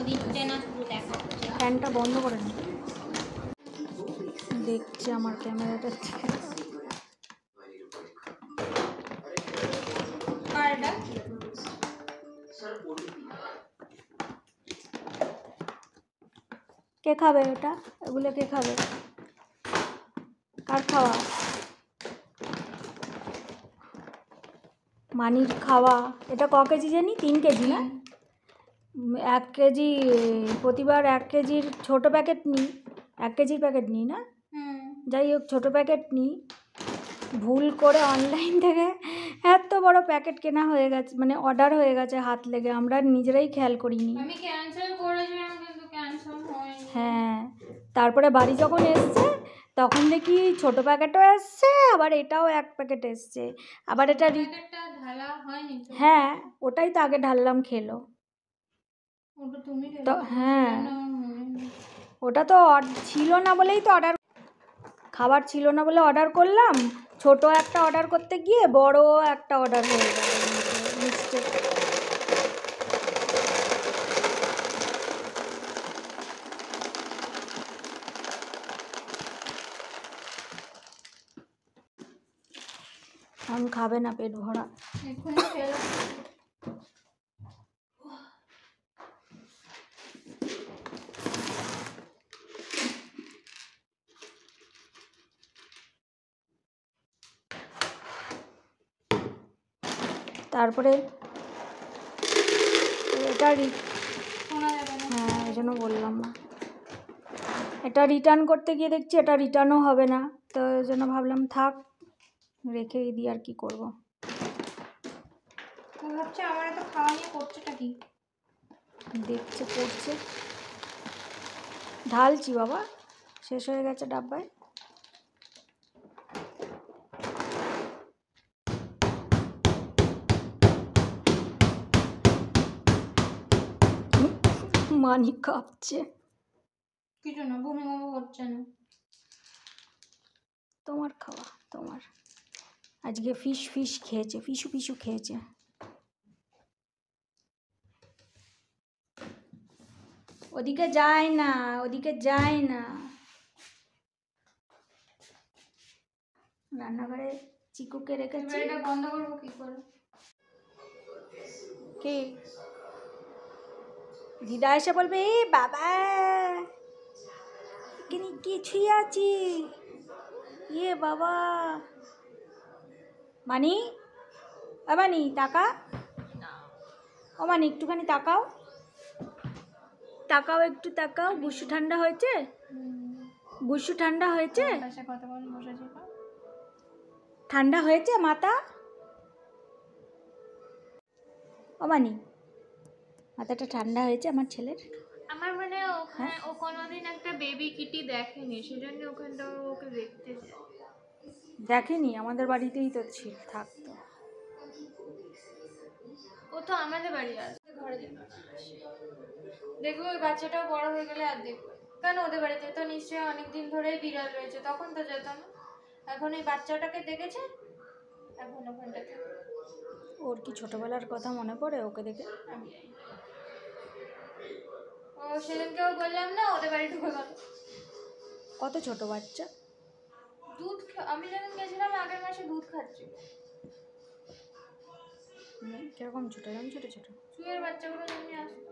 দিচ্ছে না, শুধু দেখাচ্ছে। ফ্যানটা বন্ধ করে নি, দেখছে আমার ক্যামেরাটা। কে খাবে ওটা? এগুলো কে খাবে? কার খাওয়া? মানির খাওয়া। এটা ক কেজি জানি? 3 কেজি না? 1 কেজি প্রতিবার 1 কেজির ছোটো প্যাকেট নিই, 1 কেজির প্যাকেট নিই না? যাই হোক, ছোটো প্যাকেট নিই। ভুল করে অনলাইন থেকে এত বড় প্যাকেট কেনা হয়ে গেছে, মানে অর্ডার হয়ে গেছে হাত লেগে, আমরা নিজেরাই খেয়াল করিনি। আমি ক্যান্সেল করেছিলাম কিন্তু ক্যান্সেল হয়নি। হ্যাঁ, তারপরে বাড়ি যখন এসছে তখন দেখি ছোটো প্যাকেটও এসছে, আবার এটাও 1 প্যাকেট এসছে, আবার এটা প্যাকেটটা ঢালা হয়নি তো? হ্যাঁ, ওটাই তো আগে ঢাললাম, খেলো। ওটা তুমি তো হ্যাঁ, ওটা তো ছিল না বলেই তো অর্ডার, খাবার ছিল না বলে অর্ডার করলাম। ছোট একটা অর্ডার করতে গিয়ে বড় একটা অর্ডার হয়ে গেল মিস্টেক। আমি খাবে না, পেট ভরা। তারপরে এটা হ্যাঁ, এই জন্য বললাম না। এটা রিটার্ন করতে গিয়ে দেখছি এটা রিটার্নও হবে না, তো এই জন্য ভাবলাম থাক, রেখেই দিই, আর কি করবো। ভাবছি আমার এত খাওয়া নিয়ে করছেটা কি? দেখছে করছে, ঢালছি বাবা, শেষ হয়ে গেছে ডাব্বায়। মানি কাঁপছে। কিছু না, বমি হচ্ছে না। তোমার খাওয়া, তোমার আজকে ফিশ খেয়েছে, ফিশু খেয়েছে। ওদিকে যায় না, ওদিকে যায় না। রান্নাঘরে চিকুকে রেখেছি। এটা বন্ধ করবো কি করে? কে? দিদা এসে বলবে এ বাবা এখানে কিছুই আছে, ইয়ে বাবা। মানি, মানি তাকা, ও মানি একটুখানি তাকাও, তাকাও একটু তাকাও। বুসু ঠান্ডা হয়েছে? বুসু ঠান্ডা হয়েছে? ঠান্ডা হয়েছে মাথা? ও মানি, মাথাটা ঠান্ডা হয়েছে আমার ছেলের? আমার মানে ওখানে ও কোনোদিন একটা বেবি কিটি দেখেনি, সেজন্য ওখানটা ওকে দেখতে যায়। দেখেনি? আমাদের বাড়িতেই তো ছিল, থাকতো। ও তো আমাদের বাড়ি আসবে, ঘরে যেত না। দেখবো ওই বাচ্চাটাও বড় হয়ে গেলে আর দেখবো কেন? ওদের বাড়িতে তো নিশ্চয়ই অনেকদিন ধরেই বিড়াল রয়েছে, তখন তো যেত না। এখন এই বাচ্চাটাকে দেখেছে, এখন ওখানটা থাকে। ওর কি ছোটবেলার কথা মনে পড়ে ওকে দেখে? ও সেদিনকেও বললাম না, ওদের বাড়ি ঢুকে গেল। কত ছোট বাচ্চা? দুধ আমি যখন গেছিলাম আগের মাসে দুধ খাচ্ছি। কিরকম ছোট? এরকম ছোট ছোট শুয়ের বাচ্চাগুলো যেমনি আসতো।